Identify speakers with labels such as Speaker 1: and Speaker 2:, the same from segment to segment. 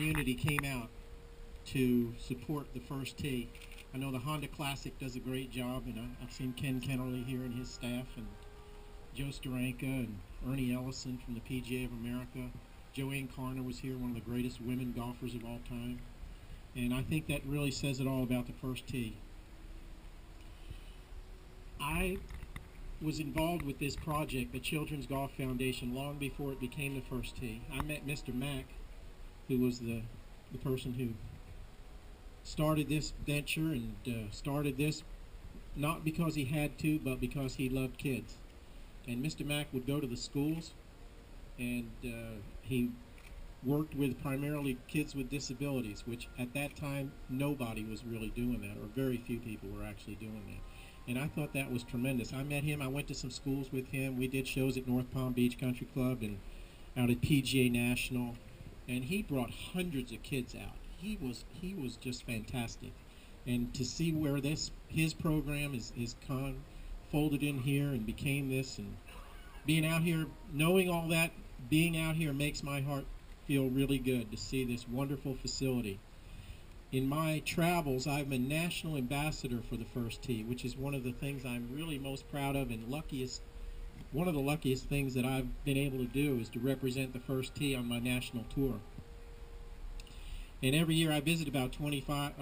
Speaker 1: community came out to support the first tee. I know the Honda Classic does a great job, and I've seen Ken Kennerly here and his staff, and Joe Steranka and Ernie Ellison from the PGA of America. Joanne Carner was here, one of the greatest women golfers of all time. And I think that really says it all about the first tee. I was involved with this project, the Children's Golf Foundation, long before it became the first tee. I met Mr. Mack, who was the person who started this venture and started this not because he had to, but because he loved kids. And Mr. Mack would go to the schools, and he worked with primarily kids with disabilities, which at that time nobody was really doing that, or very few people were actually doing that. And I thought that was tremendous. I met him, I went to some schools with him, we did shows at North Palm Beach Country Club and out at PGA National, and he brought hundreds of kids out. He was just fantastic. And to see where his program is folded in here and became this, and being out here, knowing all that, being out here makes my heart feel really good to see this wonderful facility. In my travels, I'm a national ambassador for the first tee, which is one of the things I'm really most proud of, and one of the luckiest things that I've been able to do is to represent the first tee on my national tour. And every year I visit about 35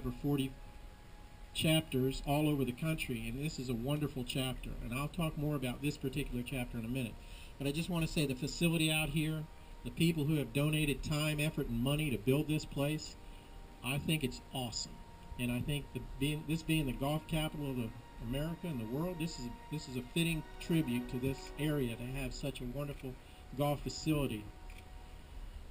Speaker 1: or 40 chapters all over the country, and this is a wonderful chapter. And I'll talk more about this particular chapter in a minute. But I just want to say the facility out here, the people who have donated time, effort, and money to build this place, I think it's awesome. And I think this being the golf capital of America and the world, this is a fitting tribute to this area to have such a wonderful golf facility.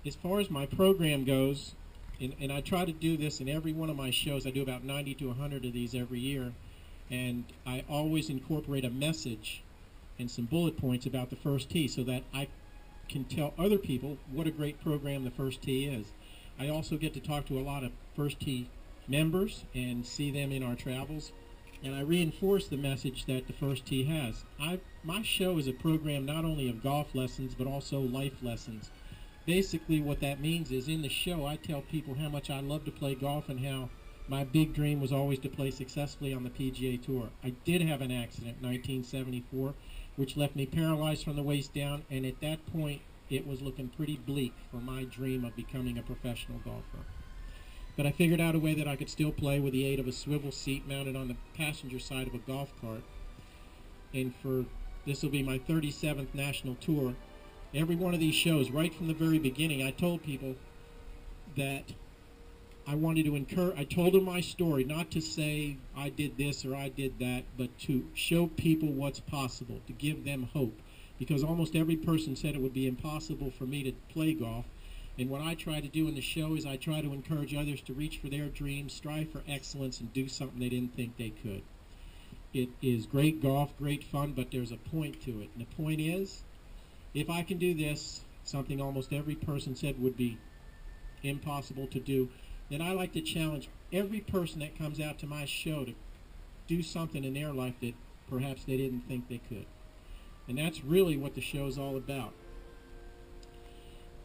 Speaker 1: As far as my program goes, and I try to do this in every one of my shows, I do about 90 to 100 of these every year, and I always incorporate a message and some bullet points about the first tee so that I can tell other people what a great program the first tee is. I also get to talk to a lot of first tee members and see them in our travels, and I reinforce the message that the first tee has. My show is a program not only of golf lessons but also life lessons. Basically what that means is in the show I tell people how much I love to play golf and how my big dream was always to play successfully on the PGA Tour. I did have an accident in 1974 which left me paralyzed from the waist down, and at that point it was looking pretty bleak for my dream of becoming a professional golfer. But I figured out a way that I could still play with the aid of a swivel seat mounted on the passenger side of a golf cart. And this will be my 37th national tour. Every one of these shows, right from the very beginning, I told people that I wanted to I told them my story, not to say I did this or I did that, but to show people what's possible, to give them hope. Because almost every person said it would be impossible for me to play golf. And what I try to do in the show is I try to encourage others to reach for their dreams, strive for excellence, and do something they didn't think they could. It is great golf, great fun, but there's a point to it. And the point is, if I can do this, something almost every person said would be impossible to do, then I like to challenge every person that comes out to my show to do something in their life that perhaps they didn't think they could. And that's really what the show is all about.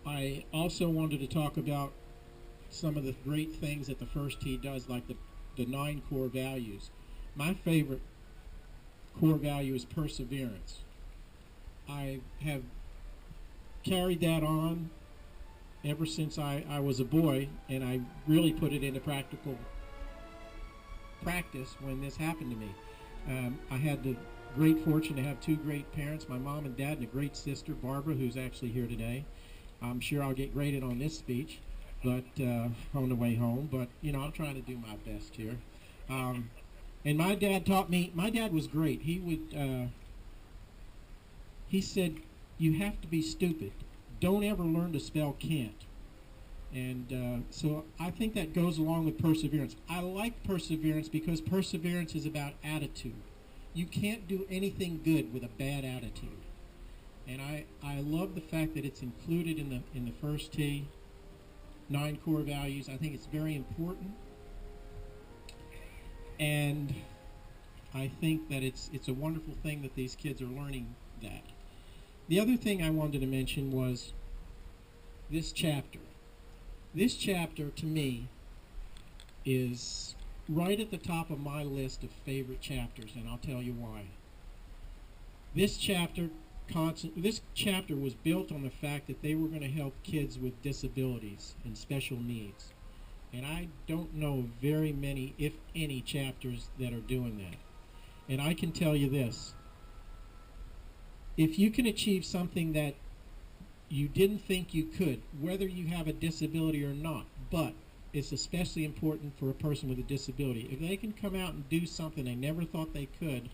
Speaker 1: I also wanted to talk about some of the great things that the first tee does, like the 9 core values. My favorite core value is perseverance. I have carried that on ever since I was a boy, and I really put it into practical practice when this happened to me. I had the great fortune to have 2 great parents, my mom and dad, and a great sister, Barbara, who's actually here today. I'm sure I'll get graded on this speech, but on the way home, but I'm trying to do my best here. And my dad taught me, my dad was great. He said, you have to be stupid. Don't ever learn to spell can't. And so I think that goes along with perseverance. I like perseverance because perseverance is about attitude. You can't do anything good with a bad attitude. And I love the fact that it's included in the first tee, 9 core values. I think it's very important. And I think that it's a wonderful thing that these kids are learning that. The other thing I wanted to mention was this chapter. This chapter, to me, is right at the top of my list of favorite chapters, and I'll tell you why. This chapter was built on the fact that they were going to help kids with disabilities and special needs. And I don't know very many, if any, chapters that are doing that. And I can tell you this. If you can achieve something that you didn't think you could, whether you have a disability or not, but it's especially important for a person with a disability, if they can come out and do something they never thought they could,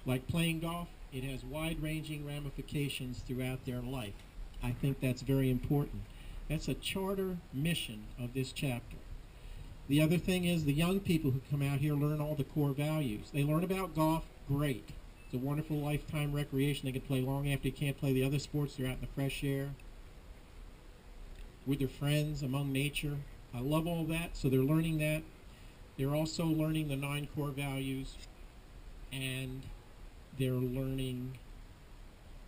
Speaker 1: like playing golf, it has wide-ranging ramifications throughout their life. I think that's very important. That's a charter mission of this chapter. The other thing is the young people who come out here learn all the core values. They learn about golf, great. It's a wonderful lifetime recreation. They can play long after they can't play the other sports. They're out in the fresh air with their friends, among nature. I love all that, so they're learning that. They're also learning the 9 core values, and they're learning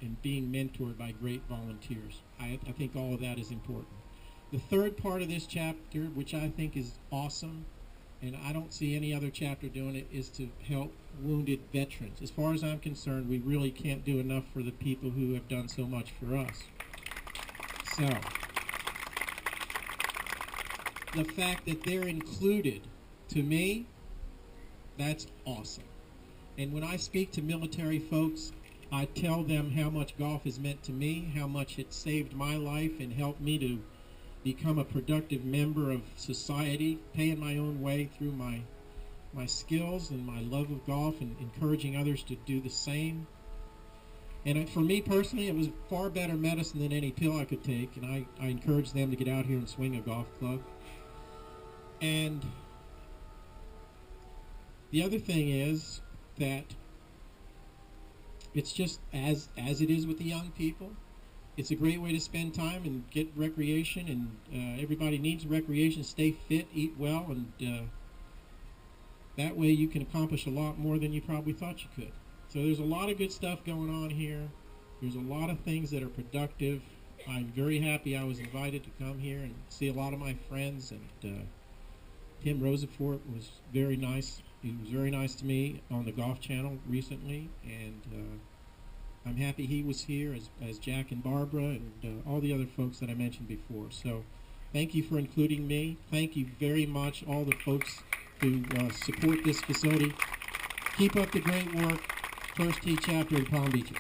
Speaker 1: and being mentored by great volunteers. I think all of that is important. The third part of this chapter, which I think is awesome, and I don't see any other chapter doing it, is to help wounded veterans. As far as I'm concerned, we really can't do enough for the people who have done so much for us. So, the fact that they're included, to me, that's awesome. And when I speak to military folks, I tell them how much golf has meant to me, how much it saved my life and helped me to become a productive member of society, paying my own way through my skills and my love of golf and encouraging others to do the same. And for me personally, it was far better medicine than any pill I could take, and I encourage them to get out here and swing a golf club. And the other thing is that it's just as it is with the young people. It's a great way to spend time and get recreation, and everybody needs recreation. Stay fit, eat well, and that way you can accomplish a lot more than you probably thought you could. So there's a lot of good stuff going on here. There's a lot of things that are productive. I'm very happy I was invited to come here and see a lot of my friends, and Tim Rosafort was very nice. He was very nice to me on the Golf Channel recently, and I'm happy he was here, as Jack and Barbara and all the other folks that I mentioned before. So thank you for including me. Thank you very much, all the folks who support this facility. Keep up the great work. First Tee chapter in Palm Beaches.